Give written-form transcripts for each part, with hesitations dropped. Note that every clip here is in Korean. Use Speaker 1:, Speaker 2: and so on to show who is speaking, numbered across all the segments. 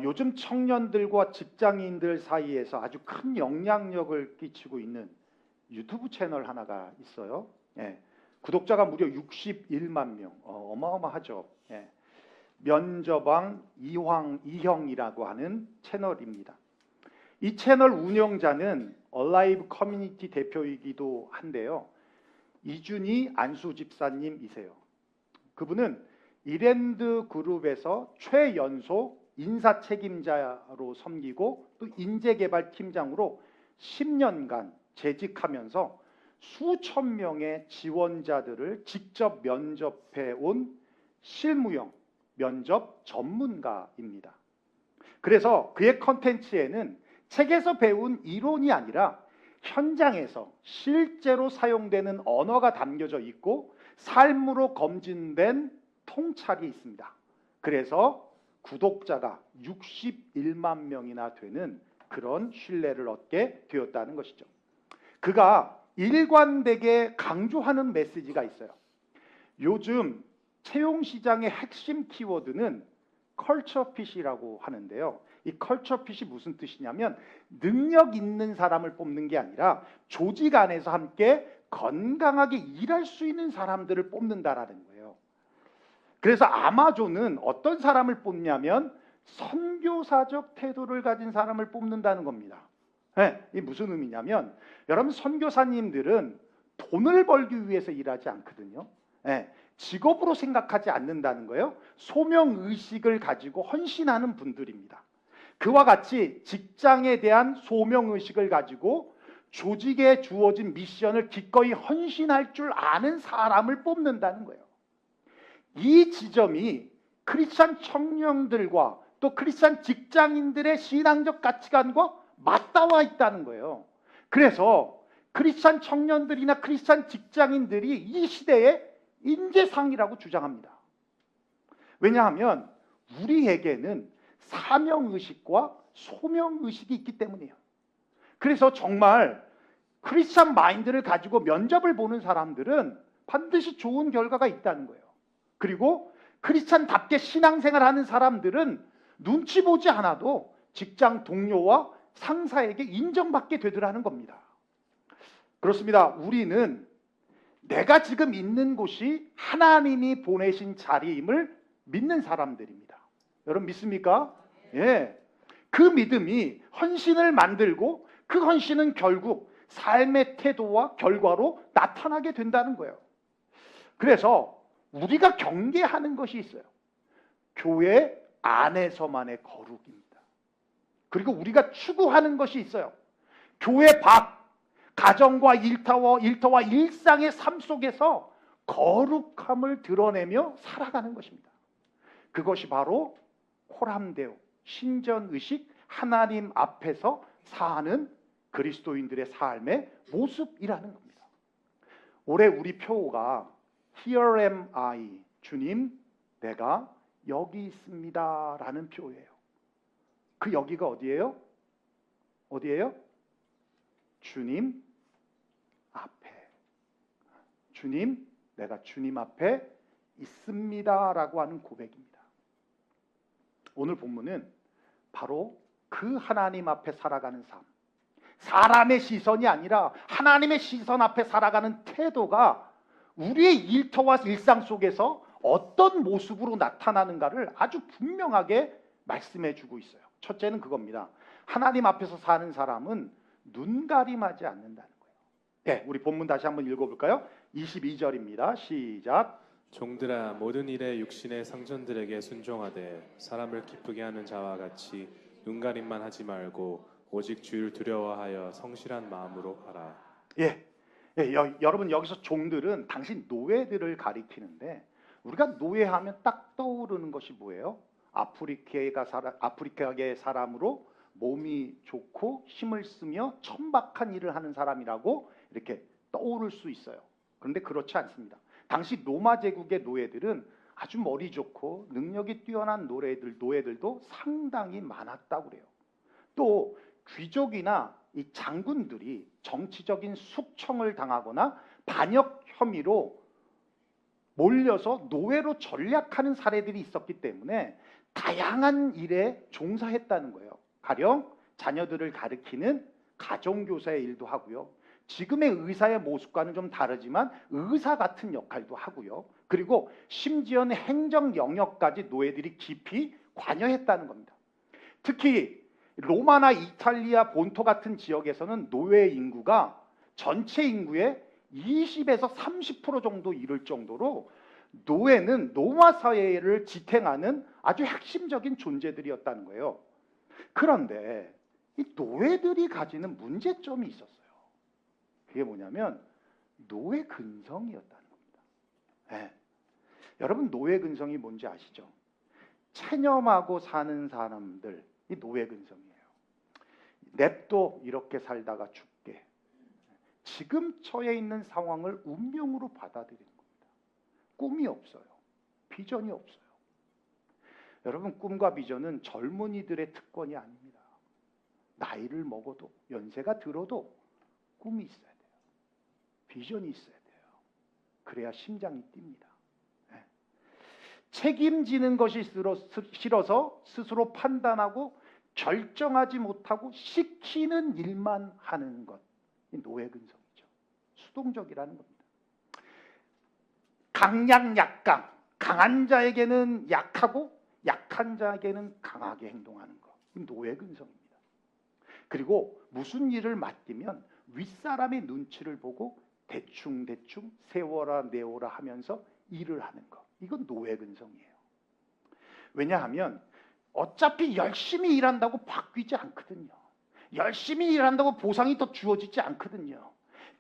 Speaker 1: 요즘 청년들과 직장인들 사이에서 아주 큰 영향력을 끼치고 있는 유튜브 채널 하나가 있어요. 예, 구독자가 무려 61만 명, 어마어마하죠. 예, 면접왕 이형이라고 하는 채널입니다. 이 채널 운영자는 얼라이브 커뮤니티 대표이기도 한데요. 이준희 안수 집사님이세요. 그분은 이랜드 그룹에서 최연소 인사 책임자로 섬기고 또 인재개발팀장으로 10년간 재직하면서 수천 명의 지원자들을 직접 면접해 온 실무형 면접 전문가입니다. 그래서 그의 컨텐츠에는 책에서 배운 이론이 아니라 현장에서 실제로 사용되는 언어가 담겨져 있고 삶으로 검증된 통찰이 있습니다. 그래서 구독자가 61만 명이나 되는 그런 신뢰를 얻게 되었다는 것이죠. 그가 일관되게 강조하는 메시지가 있어요. 요즘 채용시장의 핵심 키워드는 컬처핏이라고 하는데요. 이 컬처핏이 무슨 뜻이냐면 능력 있는 사람을 뽑는 게 아니라 조직 안에서 함께 건강하게 일할 수 있는 사람들을 뽑는다라는 거예요. 그래서 아마존은 어떤 사람을 뽑냐면 선교사적 태도를 가진 사람을 뽑는다는 겁니다. 네, 이게 무슨 의미냐면 여러분, 선교사님들은 돈을 벌기 위해서 일하지 않거든요. 네, 직업으로 생각하지 않는다는 거예요. 소명의식을 가지고 헌신하는 분들입니다. 그와 같이 직장에 대한 소명의식을 가지고 조직에 주어진 미션을 기꺼이 헌신할 줄 아는 사람을 뽑는다는 거예요. 이 지점이 크리스찬 청년들과 또 크리스찬 직장인들의 신앙적 가치관과 맞닿아 있다는 거예요. 그래서 크리스찬 청년들이나 크리스찬 직장인들이 이 시대의 인재상이라고 주장합니다. 왜냐하면 우리에게는 사명의식과 소명의식이 있기 때문이에요. 그래서 정말 크리스찬 마인드를 가지고 면접을 보는 사람들은 반드시 좋은 결과가 있다는 거예요. 그리고 크리스찬답게 신앙생활하는 사람들은 눈치 보지 않아도 직장 동료와 상사에게 인정받게 되더라는 겁니다. 그렇습니다. 우리는 내가 지금 있는 곳이 하나님이 보내신 자리임을 믿는 사람들입니다. 여러분 믿습니까? 예. 그 믿음이 헌신을 만들고 그 헌신은 결국 삶의 태도와 결과로 나타나게 된다는 거예요. 그래서 우리가 경계하는 것이 있어요. 교회 안에서만의 거룩입니다. 그리고 우리가 추구하는 것이 있어요. 교회 밖, 가정과 일터와 일상의 삶 속에서 거룩함을 드러내며 살아가는 것입니다. 그것이 바로 호람대오, 신전의식, 하나님 앞에서 사는 그리스도인들의 삶의 모습이라는 겁니다. 올해 우리 표어가 Here am I, 주님, 내가 여기 있습니다 라는 표어예요. 그 여기가 어디예요? 어디예요? 주님 앞에. 주님, 내가 주님 앞에 있습니다 라고 하는 고백입니다. 오늘 본문은 바로 그 하나님 앞에 살아가는 삶, 사람의 시선이 아니라 하나님의 시선 앞에 살아가는 태도가 우리의 일터와 일상 속에서 어떤 모습으로 나타나는가를 아주 분명하게 말씀해 주고 있어요. 첫째는 그겁니다. 하나님 앞에서 사는 사람은 눈가림하지 않는다는 거예요. 네, 우리 본문 다시 한번 읽어볼까요? 22절입니다. 시작.
Speaker 2: 종들아, 모든 일에 육신의 상전들에게 순종하되 사람을 기쁘게 하는 자와 같이 눈가림만 하지 말고 오직 주를 두려워하여 성실한 마음으로 하라.
Speaker 1: 예, 여러분 여기서 종들은 당신 노예들을 가리키는데 우리가 노예하면 딱 떠오르는 것이 뭐예요? 아프리카의 사람으로 몸이 좋고 힘을 쓰며 천박한 일을 하는 사람이라고 이렇게 떠오를 수 있어요. 그런데 그렇지 않습니다. 당시 로마 제국의 노예들은 아주 머리 좋고 능력이 뛰어난 노예들도 상당히 많았다고 그래요. 또 귀족이나 이 장군들이 정치적인 숙청을 당하거나 반역 혐의로 몰려서 노예로 전략하는 사례들이 있었기 때문에 다양한 일에 종사했다는 거예요. 가령 자녀들을 가르치는 가정교사의 일도 하고요. 지금의 의사의 모습과는 좀 다르지만 의사 같은 역할도 하고요. 그리고 심지어는 행정 영역까지 노예들이 깊이 관여했다는 겁니다. 특히 로마나 이탈리아 본토 같은 지역에서는 노예 인구가 전체 인구의 20에서 30% 정도 이를 정도로 노예는 로마 사회를 지탱하는 아주 핵심적인 존재들이었다는 거예요. 그런데 이 노예들이 가지는 문제점이 있었어요. 그게 뭐냐면 노예 근성이었다는 겁니다. 네. 여러분 노예 근성이 뭔지 아시죠? 체념하고 사는 사람들, 이 노예 근성이에요. 냅둬 이렇게 살다가 죽게. 지금 처해 있는 상황을 운명으로 받아들이는 겁니다. 꿈이 없어요. 비전이 없어요. 여러분 꿈과 비전은 젊은이들의 특권이 아닙니다. 나이를 먹어도 연세가 들어도 꿈이 있어야 돼요. 비전이 있어야 돼요. 그래야 심장이 뜁니다. 네. 책임지는 것이 싫어서 스스로 판단하고 결정하지 못하고 시키는 일만 하는 것. 이 노예 근성이죠. 수동적이라는 겁니다. 강약 약강. 강한 자에게는 약하고 약한 자에게는 강하게 행동하는 것. 이 노예 근성입니다. 그리고 무슨 일을 맡기면 윗사람의 눈치를 보고 대충 세워라 내워라 하면서 일을 하는 것. 이건 노예 근성이에요. 왜냐하면 어차피 열심히 일한다고 바뀌지 않거든요. 열심히 일한다고 보상이 더 주어지지 않거든요.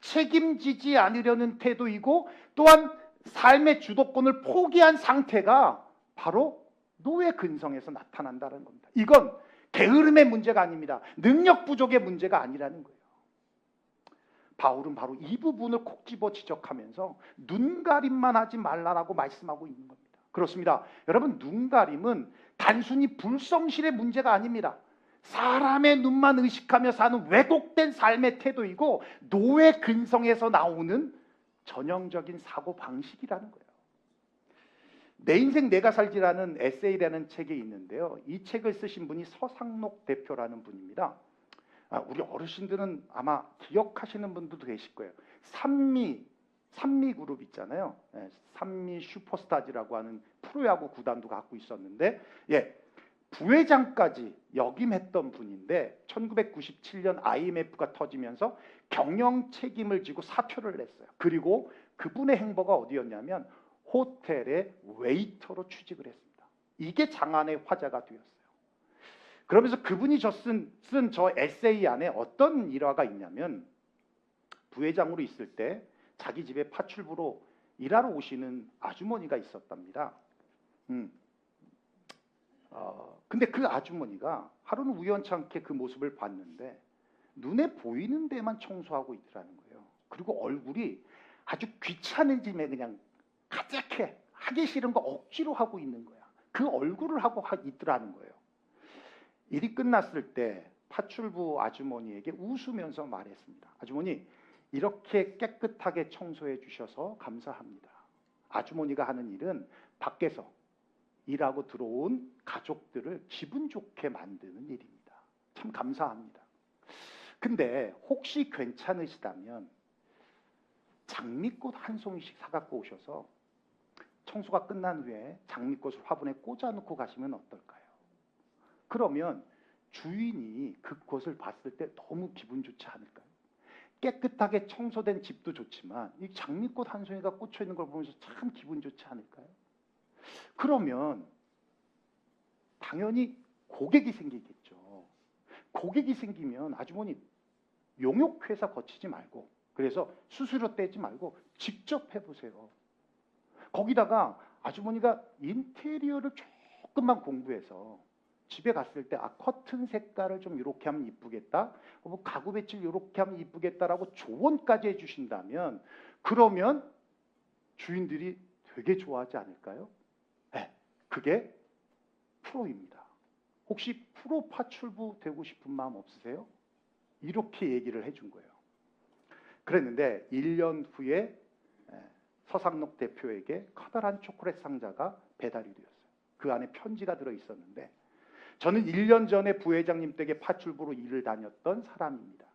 Speaker 1: 책임지지 않으려는 태도이고 또한 삶의 주도권을 포기한 상태가 바로 노예 근성에서 나타난다는 겁니다. 이건 게으름의 문제가 아닙니다. 능력 부족의 문제가 아니라는 거예요. 바울은 바로 이 부분을 콕 집어 지적하면서 눈가림만 하지 말라라고 말씀하고 있는 겁니다. 그렇습니다. 여러분 눈가림은 단순히 불성실의 문제가 아닙니다. 사람의 눈만 의식하며 사는 왜곡된 삶의 태도이고 노예 근성에서 나오는 전형적인 사고 방식이라는 거예요. 내 인생 내가 살기라는 에세이라는 책이 있는데요. 이 책을 쓰신 분이 서상록 대표라는 분입니다. 우리 어르신들은 아마 기억하시는 분들도 계실 거예요. 산미 그룹 있잖아요. 산미 슈퍼스타즈라고 하는 프로야구 구단도 갖고 있었는데 부회장까지 역임했던 분인데 1997년 IMF가 터지면서 경영 책임을 지고 사퇴를 했어요. 그리고 그분의 행보가 어디였냐면 호텔의 웨이터로 취직을 했습니다. 이게 장안의 화제가 되었어요. 그러면서 그분이 쓴 저 에세이 안에 어떤 일화가 있냐면 부회장으로 있을 때 자기 집에 파출부로 일하러 오시는 아주머니가 있었답니다. 근데 그 아주머니가 하루는 우연찮게 그 모습을 봤는데 눈에 보이는 데만 청소하고 있더라는 거예요. 그리고 얼굴이 아주 귀찮은 짐에 그냥 가득해 하기 싫은 거 억지로 하고 있는 거야. 그 얼굴을 하고 있더라는 거예요. 일이 끝났을 때 파출부 아주머니에게 웃으면서 말했습니다. 아주머니 이렇게 깨끗하게 청소해 주셔서 감사합니다. 아주머니가 하는 일은 밖에서 일하고 들어온 가족들을 기분 좋게 만드는 일입니다. 참 감사합니다. 근데 혹시 괜찮으시다면 장미꽃 한 송이씩 사갖고 오셔서 청소가 끝난 후에 장미꽃을 화분에 꽂아놓고 가시면 어떨까요? 그러면 주인이 그 꽃을 봤을 때 너무 기분 좋지 않을까요? 깨끗하게 청소된 집도 좋지만 이 장미꽃 한 송이가 꽂혀 있는 걸 보면서 참 기분 좋지 않을까요? 그러면 당연히 고객이 생기겠죠. 고객이 생기면 아주머니 용역회사 거치지 말고 그래서 수수료 떼지 말고 직접 해보세요. 거기다가 아주머니가 인테리어를 조금만 공부해서 집에 갔을 때 커튼 색깔을 좀 이렇게 하면 이쁘겠다. 가구 배치를 이렇게 하면 이쁘겠다라고 조언까지 해주신다면 그러면 주인들이 되게 좋아하지 않을까요? 네, 그게 프로입니다. 혹시 프로 파출부 되고 싶은 마음 없으세요? 이렇게 얘기를 해준 거예요. 그랬는데 1년 후에 서상록 대표에게 커다란 초콜릿 상자가 배달이 되었어요. 그 안에 편지가 들어 있었는데 저는 1년 전에 부회장님 댁에 파출부로 일을 다녔던 사람입니다.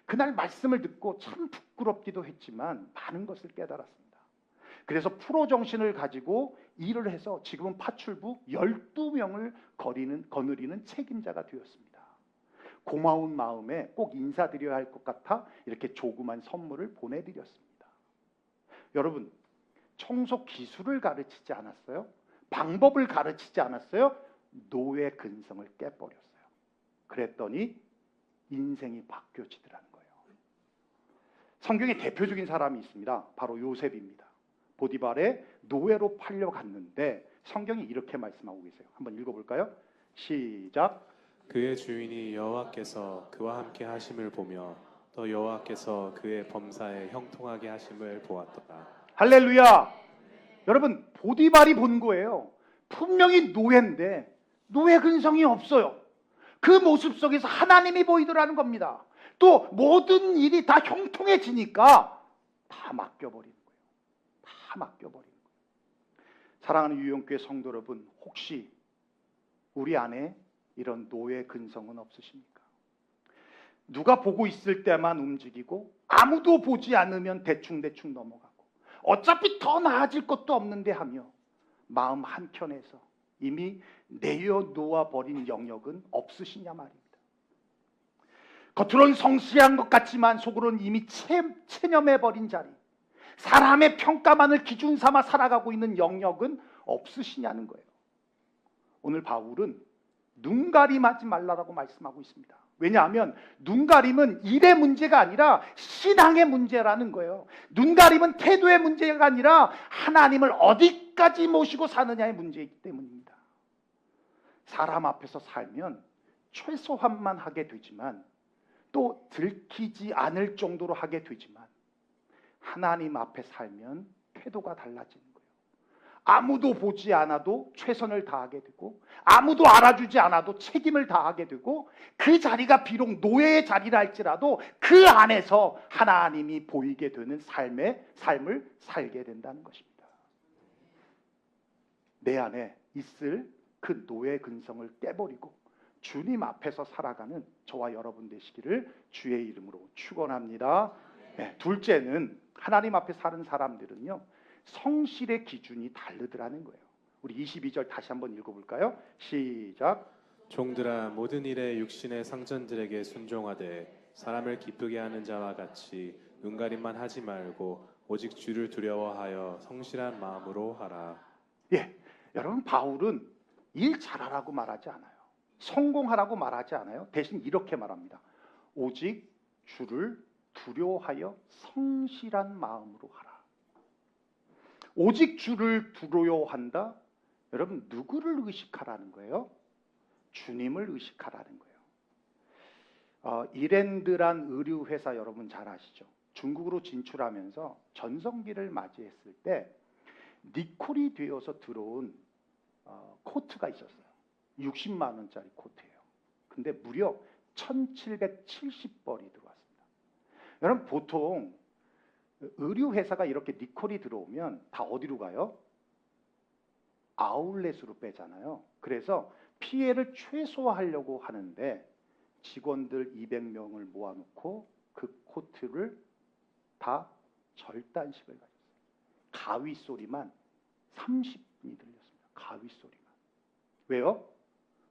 Speaker 1: 그날 말씀을 듣고 참 부끄럽기도 했지만 많은 것을 깨달았습니다. 그래서 프로 정신을 가지고 일을 해서 지금은 파출부 12명을 거느리는 책임자가 되었습니다. 고마운 마음에 꼭 인사드려야 할 것 같아 이렇게 조그만 선물을 보내드렸습니다. 여러분, 청소 기술을 가르치지 않았어요? 방법을 가르치지 않았어요? 노예 근성을 깨버렸어요. 그랬더니 인생이 바뀌어지더라는 거예요. 성경에 대표적인 사람이 있습니다. 바로 요셉입니다. 보디발의 노예로 팔려갔는데 성경이 이렇게 말씀하고 계세요. 한번 읽어볼까요? 시작.
Speaker 2: 그의 주인이 여호와께서 그와 함께 하심을 보며 또 여호와께서 그의 범사에 형통하게 하심을 보았더라.
Speaker 1: 할렐루야. 여러분, 보디발이 본 거예요. 분명히 노예인데 노예 근성이 없어요. 그 모습 속에서 하나님이 보이더라는 겁니다. 또 모든 일이 다 형통해지니까 다 맡겨버리는 거예요. 다 맡겨버리는 거예요. 사랑하는 유영교회 성도 여러분, 혹시 우리 안에 이런 노예 근성은 없으십니까? 누가 보고 있을 때만 움직이고 아무도 보지 않으면 대충대충 넘어가고 어차피 더 나아질 것도 없는데 하며 마음 한켠에서 이미 내어놓아 버린 영역은 없으시냐 말입니다. 겉으로는 성실한 것 같지만 속으로는 이미 체념해버린 자리, 사람의 평가만을 기준 삼아 살아가고 있는 영역은 없으시냐는 거예요. 오늘 바울은 눈 가림하지 말라라고 말씀하고 있습니다. 왜냐하면 눈 가림은 일의 문제가 아니라 신앙의 문제라는 거예요. 눈 가림은 태도의 문제가 아니라 하나님을 어디까지 모시고 사느냐의 문제이기 때문입니다. 사람 앞에서 살면 최소한만 하게 되지만 또 들키지 않을 정도로 하게 되지만 하나님 앞에 살면 태도가 달라지는 거예요. 아무도 보지 않아도 최선을 다하게 되고 아무도 알아주지 않아도 책임을 다하게 되고 그 자리가 비록 노예의 자리라 할지라도 그 안에서 하나님이 보이게 되는 삶을 살게 된다는 것입니다. 내 안에 있을 그 노예 근성을 깨버리고 주님 앞에서 살아가는 저와 여러분 되시기를 주의 이름으로 축원합니다. 네, 둘째는 하나님 앞에 사는 사람들은요, 성실의 기준이 다르더라는 거예요. 우리 22절 다시 한번 읽어볼까요? 시작.
Speaker 2: 종들아 모든 일에 육신의 상전들에게 순종하되 사람을 기쁘게 하는 자와 같이 눈가림만 하지 말고 오직 주를 두려워하여 성실한 마음으로 하라.
Speaker 1: 예, 여러분, 바울은 일 잘하라고 말하지 않아요. 성공하라고 말하지 않아요. 대신 이렇게 말합니다. 오직 주를 두려워하여 성실한 마음으로 하라. 오직 주를 두려워한다. 여러분, 누구를 의식하라는 거예요? 주님을 의식하라는 거예요. 이랜드란 의류회사 여러분 잘 아시죠? 중국으로 진출하면서 전성기를 맞이했을 때 니콜이 되어서 들어온 코트가 있었어요. 60만 원짜리 코트예요. 근데 무려 1770벌이 들어왔습니다. 여러분, 보통 의류회사가 이렇게 니콜이 들어오면 다 어디로 가요? 아울렛으로 빼잖아요. 그래서 피해를 최소화하려고 하는데 직원들 200명을 모아놓고 그 코트를 다 절단식을 가졌어요. 가위 소리만 30분이 들렸습니다. 가위 소리만. 왜요?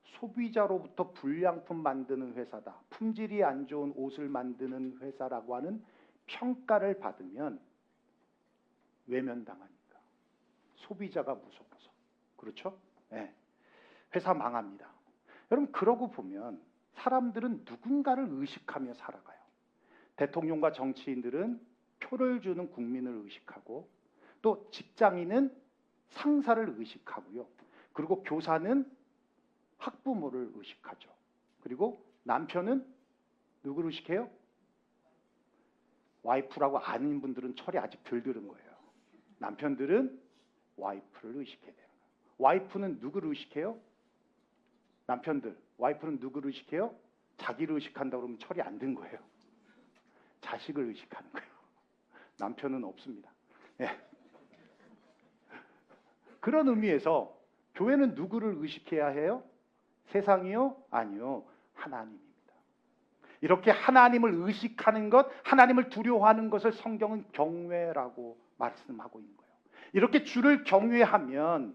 Speaker 1: 소비자로부터 불량품 만드는 회사다, 품질이 안 좋은 옷을 만드는 회사라고 하는 평가를 받으면 외면당하니까. 소비자가 무서워서. 그렇죠? 네. 회사 망합니다. 여러분, 그러고 보면 사람들은 누군가를 의식하며 살아가요. 대통령과 정치인들은 표를 주는 국민을 의식하고, 또 직장인은 상사를 의식하고요. 그리고 교사는 학부모를 의식하죠. 그리고 남편은 누구를 의식해요? 와이프라고 아는 분들은 철이 아직 덜 들은 거예요. 남편들은 와이프를 의식해야 돼요. 와이프는 누구를 의식해요? 남편들, 와이프는 누구를 의식해요? 자기를 의식한다고 그러면 철이 안 든 거예요. 자식을 의식하는 거예요. 남편은 없습니다. 예. 그런 의미에서 교회는 누구를 의식해야 해요? 세상이요? 아니요. 하나님입니다. 이렇게 하나님을 의식하는 것, 하나님을 두려워하는 것을 성경은 경외라고 말씀하고 있는 거예요. 이렇게 주를 경외하면,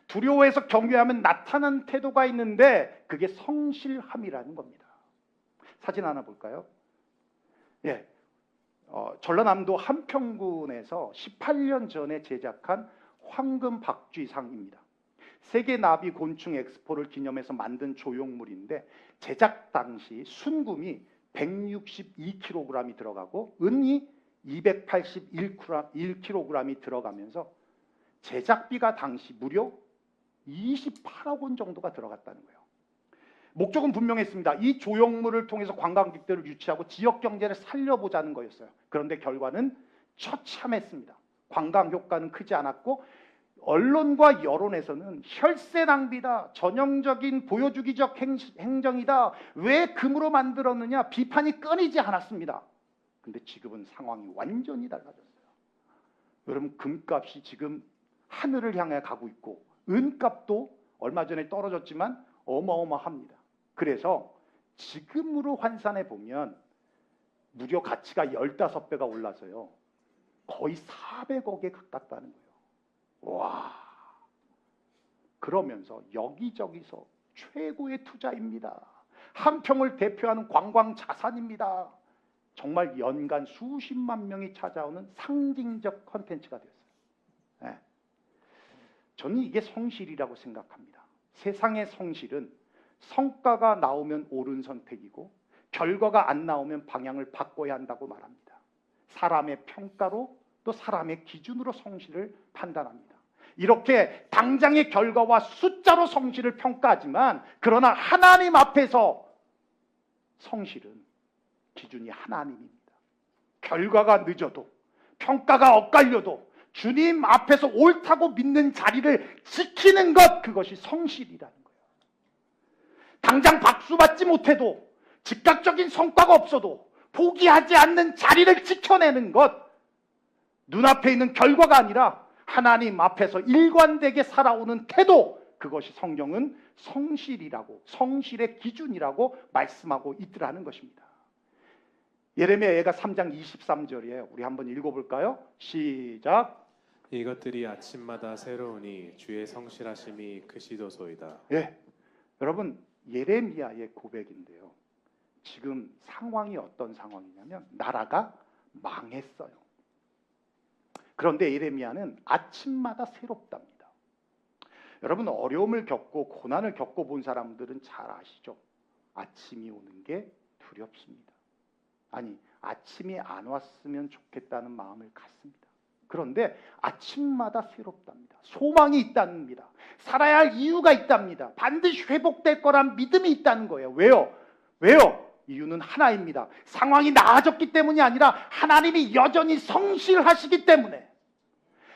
Speaker 1: 두려워해서 경외하면 나타나는 태도가 있는데 그게 성실함이라는 겁니다. 사진 하나 볼까요? 예, 전라남도 한평군에서 18년 전에 제작한 황금 박쥐상입니다. 세계 나비 곤충 엑스포를 기념해서 만든 조형물인데 제작 당시 순금이 162kg이 들어가고 은이 281kg이 들어가면서 제작비가 당시 무려 28억 원 정도가 들어갔다는 거예요. 목적은 분명했습니다. 이 조형물을 통해서 관광객들을 유치하고 지역 경제를 살려보자는 거였어요. 그런데 결과는 처참했습니다. 관광 효과는 크지 않았고 언론과 여론에서는 혈세 낭비다, 전형적인 보여주기적 행정이다, 왜 금으로 만들었느냐 비판이 끊이지 않았습니다. 근데 지금은 상황이 완전히 달라졌어요. 여러분, 금값이 지금 하늘을 향해 가고 있고 은값도 얼마 전에 떨어졌지만 어마어마합니다. 그래서 지금으로 환산해 보면 무려 가치가 15배가 올라서요, 거의 400억에 가깝다는 거예요. 와, 그러면서 여기저기서 최고의 투자입니다. 한평을 대표하는 관광 자산입니다. 정말 연간 수십만 명이 찾아오는 상징적 콘텐츠가 되었어요. 네. 저는 이게 성실이라고 생각합니다. 세상의 성실은 성과가 나오면 옳은 선택이고 결과가 안 나오면 방향을 바꿔야 한다고 말합니다. 사람의 평가로 또 사람의 기준으로 성실을 판단합니다. 이렇게 당장의 결과와 숫자로 성실을 평가하지만 그러나 하나님 앞에서 성실은 기준이 하나님입니다. 결과가 늦어도 평가가 엇갈려도 주님 앞에서 옳다고 믿는 자리를 지키는 것, 그것이 성실이라는 거예요. 당장 박수 받지 못해도 즉각적인 성과가 없어도 포기하지 않는 자리를 지켜내는 것, 눈앞에 있는 결과가 아니라 하나님 앞에서 일관되게 살아오는 태도, 그것이 성경은 성실이라고, 성실의 기준이라고 말씀하고 있더라는 것입니다. 예레미야가 3장 23절이에요. 우리 한번 읽어볼까요? 시작.
Speaker 2: 이것들이 아침마다 새로우니 주의 성실하심이 크시도소이다.
Speaker 1: 예, 여러분, 예레미야의 고백인데요, 지금 상황이 어떤 상황이냐면 나라가 망했어요. 그런데 예레미야는 아침마다 새롭답니다. 여러분, 어려움을 겪고 고난을 겪어본 사람들은 잘 아시죠? 아침이 오는 게 두렵습니다. 아니, 아침이 안 왔으면 좋겠다는 마음을 갖습니다. 그런데 아침마다 새롭답니다. 소망이 있답니다. 살아야 할 이유가 있답니다. 반드시 회복될 거란 믿음이 있다는 거예요. 왜요? 이유는 하나입니다. 상황이 나아졌기 때문이 아니라 하나님이 여전히 성실하시기 때문에.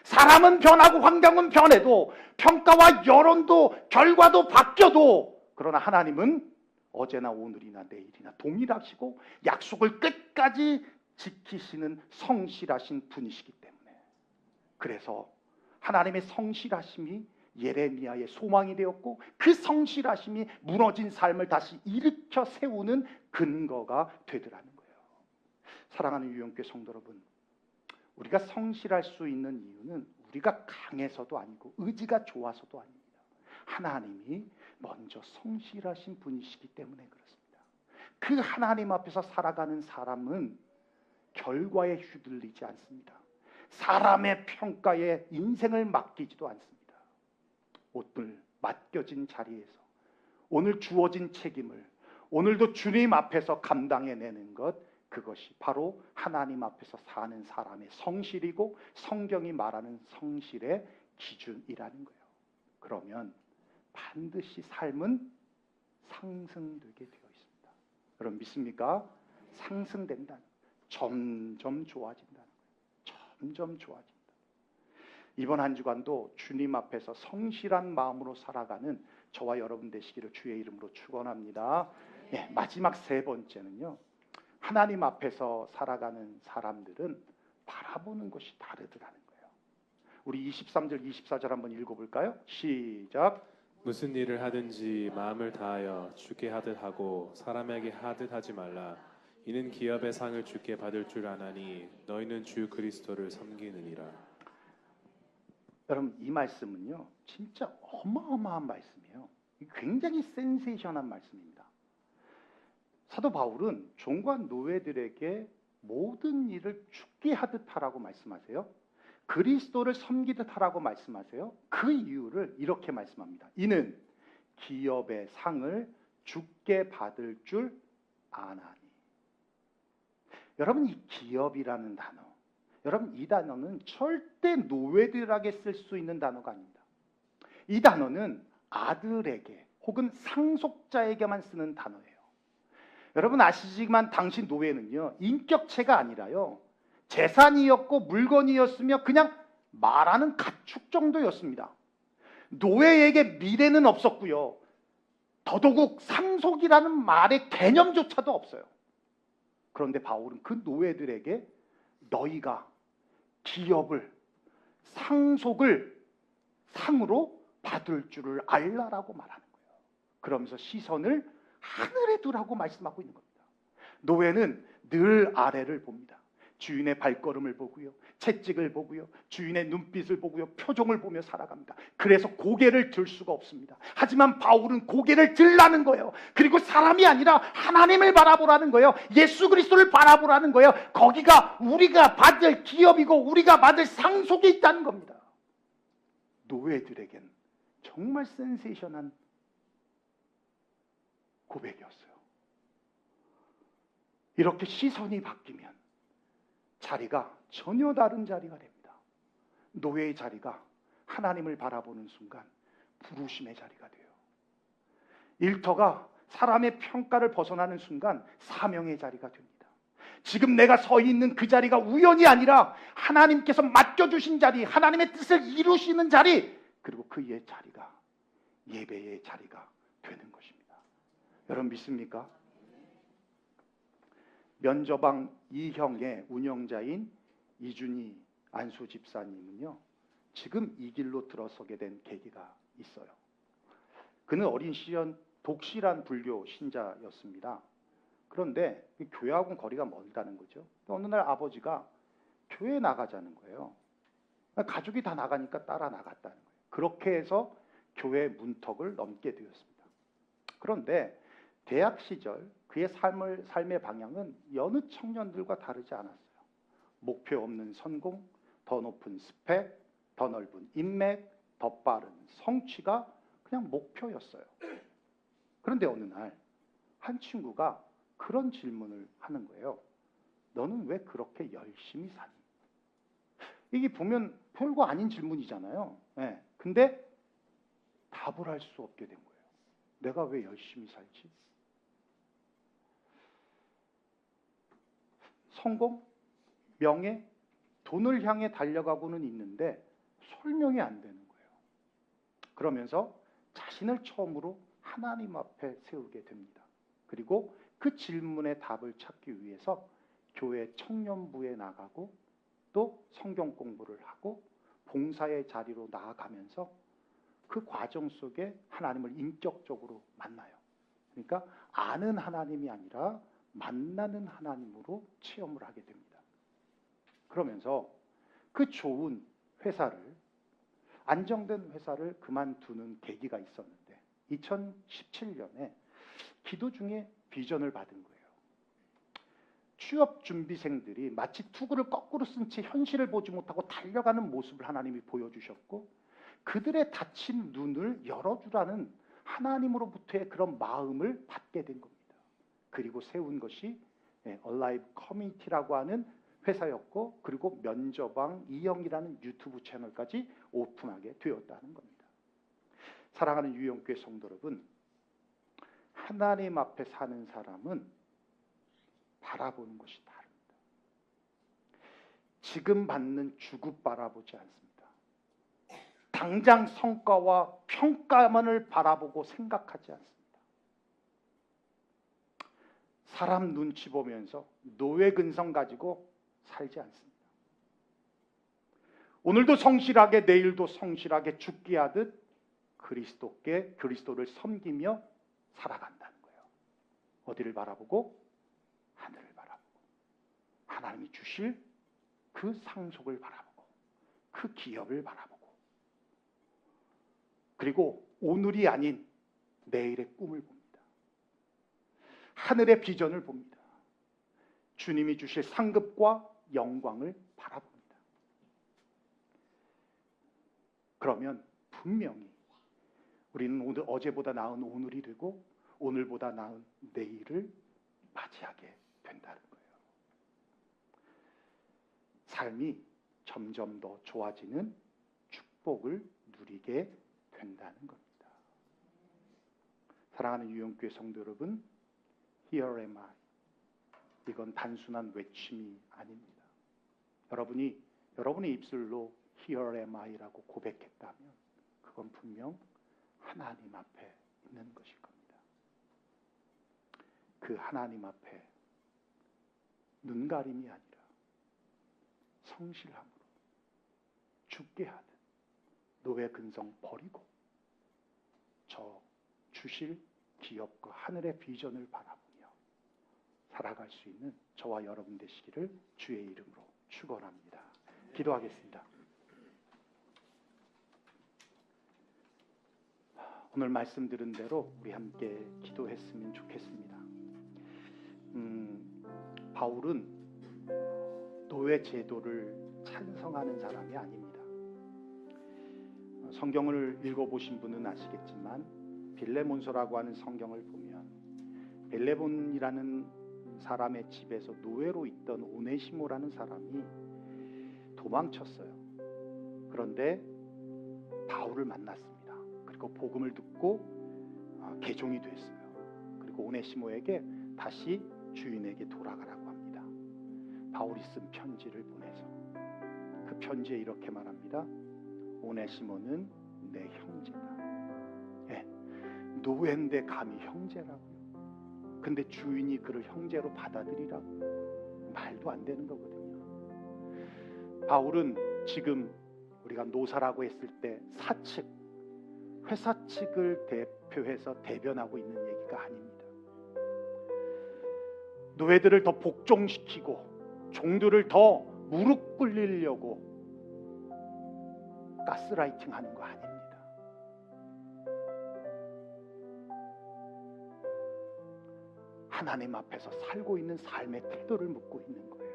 Speaker 1: 사람은 변하고 환경은 변해도 평가와 여론도 결과도 바뀌어도 그러나 하나님은 어제나 오늘이나 내일이나 동일하시고 약속을 끝까지 지키시는 성실하신 분이시기 때문에, 그래서 하나님의 성실하심이 예레미야의 소망이 되었고 그 성실하심이 무너진 삶을 다시 일으켜 세우는 근거가 되더라는 거예요. 사랑하는 유영교회 성도 여러분, 우리가 성실할 수 있는 이유는 우리가 강해서도 아니고 의지가 좋아서도 아닙니다. 하나님이 먼저 성실하신 분이시기 때문에 그렇습니다. 그 하나님 앞에서 살아가는 사람은 결과에 휘둘리지 않습니다. 사람의 평가에 인생을 맡기지도 않습니다. 오늘 맡겨진 자리에서 오늘 주어진 책임을 오늘도 주님 앞에서 감당해내는 것, 그것이 바로 하나님 앞에서 사는 사람의 성실이고 성경이 말하는 성실의 기준이라는 거예요. 그러면 반드시 삶은 상승되게 되어 있습니다. 여러분 믿습니까? 상승된다는 거예요. 점점 좋아진다는 거예요. 점점 좋아진다. 이번 한 주간도 주님 앞에서 성실한 마음으로 살아가는 저와 여러분 되시기를 주의 이름으로 축원합니다. 네, 마지막 세 번째는요, 하나님 앞에서 살아가는 사람들은 바라보는 것이 다르더라는 거예요. 우리 23절 24절 한번 읽어볼까요? 시작.
Speaker 2: 무슨 일을 하든지 마음을 다하여 주께 하듯 하고 사람에게 하듯 하지 말라. 이는 기업의 상을 주께 받을 줄 아나니 너희는 주 그리스도를 섬기느니라.
Speaker 1: 여러분 이 말씀은요 진짜 어마어마한 말씀이에요. 굉장히 센세이션한 말씀입니다. 사도 바울은 종과 노예들에게 모든 일을 주께 하듯 하라고 말씀하세요. 그리스도를 섬기듯 하라고 말씀하세요. 그 이유를 이렇게 말씀합니다. 이는 기업의 상을 주께 받을 줄 아나니. 여러분 이 기업이라는 단어, 여러분 이 단어는 절대 노예들에게 쓸 수 있는 단어가 아닙니다. 이 단어는 아들에게 혹은 상속자에게만 쓰는 단어예요. 여러분 아시지만 당시 노예는요 인격체가 아니라요 재산이었고 물건이었으며 그냥 말하는 가축 정도였습니다. 노예에게 미래는 없었고요. 더더욱 상속이라는 말의 개념조차도 없어요. 그런데 바울은 그 노예들에게 너희가 기업을, 상속을 상으로 받을 줄을 알라라고 말하는 거예요. 그러면서 시선을 하늘에 두라고 말씀하고 있는 겁니다. 노예는 늘 아래를 봅니다. 주인의 발걸음을 보고요, 채찍을 보고요, 주인의 눈빛을 보고요, 표정을 보며 살아갑니다. 그래서 고개를 들 수가 없습니다. 하지만 바울은 고개를 들라는 거예요. 그리고 사람이 아니라 하나님을 바라보라는 거예요. 예수 그리스도를 바라보라는 거예요. 거기가 우리가 받을 기업이고 우리가 받을 상속이 있다는 겁니다. 노예들에겐 정말 센세이션한 고백이었어요. 이렇게 시선이 바뀌면 자리가 전혀 다른 자리가 됩니다. 노예의 자리가 하나님을 바라보는 순간 부르심의 자리가 돼요. 일터가 사람의 평가를 벗어나는 순간 사명의 자리가 됩니다. 지금 내가 서 있는 그 자리가 우연이 아니라 하나님께서 맡겨주신 자리, 하나님의 뜻을 이루시는 자리, 그리고 그의 자리가 예배의 자리가 되는 것입니다. 여러분 믿습니까? 면저방 이형의 운영자인 이준희 안수 집사님은요 지금 이 길로 들어서게 된 계기가 있어요. 그는 어린 시절 독실한 불교 신자였습니다. 그런데 교회하고는 거리가 멀다는 거죠. 어느 날 아버지가 교회에 나가자는 거예요. 가족이 다 나가니까 따라 나갔다는 거예요. 그렇게 해서 교회 문턱을 넘게 되었습니다. 그런데 대학 시절 그의 삶의 방향은 여느 청년들과 다르지 않았어요. 목표 없는 성공, 더 높은 스펙, 더 넓은 인맥, 더 빠른 성취가 그냥 목표였어요. 그런데 어느 날 한 친구가 그런 질문을 하는 거예요. 너는 왜 그렇게 열심히 사니? 이게 보면 별거 아닌 질문이잖아요. 네. 근데 답을 할 수 없게 된 거예요. 내가 왜 열심히 살지? 성공, 명예, 돈을 향해 달려가고는 있는데 설명이 안 되는 거예요. 그러면서 자신을 처음으로 하나님 앞에 세우게 됩니다. 그리고 그 질문의 답을 찾기 위해서 교회 청년부에 나가고 또 성경 공부를 하고 봉사의 자리로 나아가면서 그 과정 속에 하나님을 인격적으로 만나요. 그러니까 아는 하나님이 아니라 만나는 하나님으로 체험을 하게 됩니다. 그러면서 그 좋은 회사를, 안정된 회사를 그만두는 계기가 있었는데 2017년에 기도 중에 비전을 받은 거예요. 취업 준비생들이 마치 투구를 거꾸로 쓴 채 현실을 보지 못하고 달려가는 모습을 하나님이 보여주셨고 그들의 닫힌 눈을 열어주라는 하나님으로부터의 그런 마음을 받게 된 겁니다. 그리고 세운 것이 Alive Community라고 하는 회사였고 그리고 면저방 이영이라는 유튜브 채널까지 오픈하게 되었다는 겁니다. 사랑하는 유영교회 성도 여러분, 하나님 앞에 사는 사람은 바라보는 것이 다릅니다. 지금 받는 주급 바라보지 않습니다. 당장 성과와 평가만을 바라보고 생각하지 않습니다. 사람 눈치 보면서 노예 근성 가지고 살지 않습니다. 오늘도 성실하게 내일도 성실하게 죽기 하듯 그리스도를 섬기며 살아간다는 거예요. 어디를 바라보고? 하늘을 바라보고, 하나님이 주실 그 상속을 바라보고, 그 기업을 바라보고, 그리고 오늘이 아닌 내일의 꿈을 봅니다. 하늘의 비전을 봅니다. 주님이 주실 상급과 영광을 바라봅니다. 그러면 분명히 우리는 오늘 어제보다 나은 오늘이 되고 오늘보다 나은 내일을 맞이하게 된다는 거예요. 삶이 점점 더 좋아지는 축복을 누리게 된다는 겁니다. 사랑하는 유영교회 성도 여러분, Here am I. 이건 단순한 외침이 아닙니다. 여러분이 여러분의 입술로 Here am I라고 고백했다면 그건 분명 하나님 앞에 있는 것일 겁니다. 그 하나님 앞에 눈가림이 아니라 성실함으로 죽게 하듯 노예 근성 버리고 저 주실 기업과 하늘의 비전을 바라보며 살아갈 수 있는 저와 여러분 되시기를 주의 이름으로 축원합니다. 기도하겠습니다. 오늘 말씀 들은 대로 우리 함께 기도했으면 좋겠습니다. 바울은 노예 제도를 찬성하는 사람이 아닙니다. 성경을 읽어보신 분은 아시겠지만 빌레몬서라고 하는 성경을 보면 빌레몬이라는 사람의 집에서 노예로 있던 오네시모라는 사람이 도망쳤어요. 그런데 바울을 만났습니다. 그리고 복음을 듣고 개종이 됐어요. 그리고 오네시모에게 다시 주인에게 돌아가라고 합니다. 바울이 쓴 편지를 보내서 그 편지에 이렇게 말합니다. 오네시모는 내 형제다. 예, 노예인데 감히 형제라고요. 근데 주인이 그를 형제로 받아들이라고. 말도 안 되는 거거든요. 바울은 지금 우리가 노사라고 했을 때 사측, 회사 측을 대표해서 대변하고 있는 얘기가 아닙니다. 노예들을 더 복종시키고 종들을 더 무릎 꿇리려고 가스라이팅 하는 거 아닙니다. 하나님 앞에서 살고 있는 삶의 태도를 묻고 있는 거예요.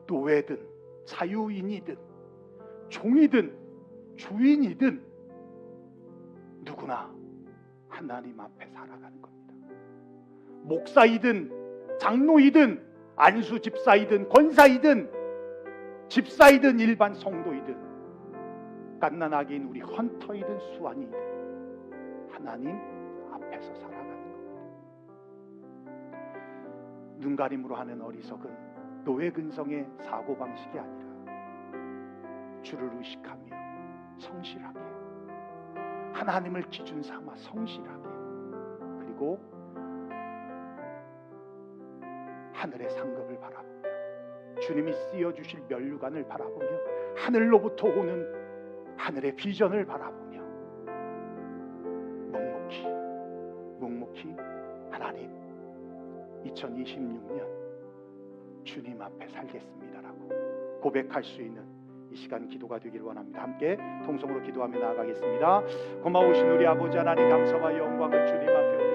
Speaker 1: 노예든 자유인이든 종이든 주인이든 누구나 하나님 앞에 살아가는 겁니다. 목사이든 장로이든 안수 집사이든 권사이든 집사이든 일반 성도이든 갓난아기인 우리 헌터이든 수완이든 하나님 앞에서 살아가는 겁니다. 눈가림으로 하는 어리석은 노예 근성의 사고방식이 아니라 주를 의식하며 성실하게 하나님을 기준 삼아 성실하게 그리고 하늘의 상급을 바라보며 주님이 쓰여주실 면류관을 바라보며 하늘로부터 오는 하늘의 비전을 바라보며 묵묵히 하나님 2026년 주님 앞에 살겠습니다라고 고백할 수 있는 이 시간 기도가 되길 원합니다. 함께 통성으로 기도하며 나아가겠습니다. 고마우신 우리 아버지 하나님 감사와 영광을 주님 앞에 올려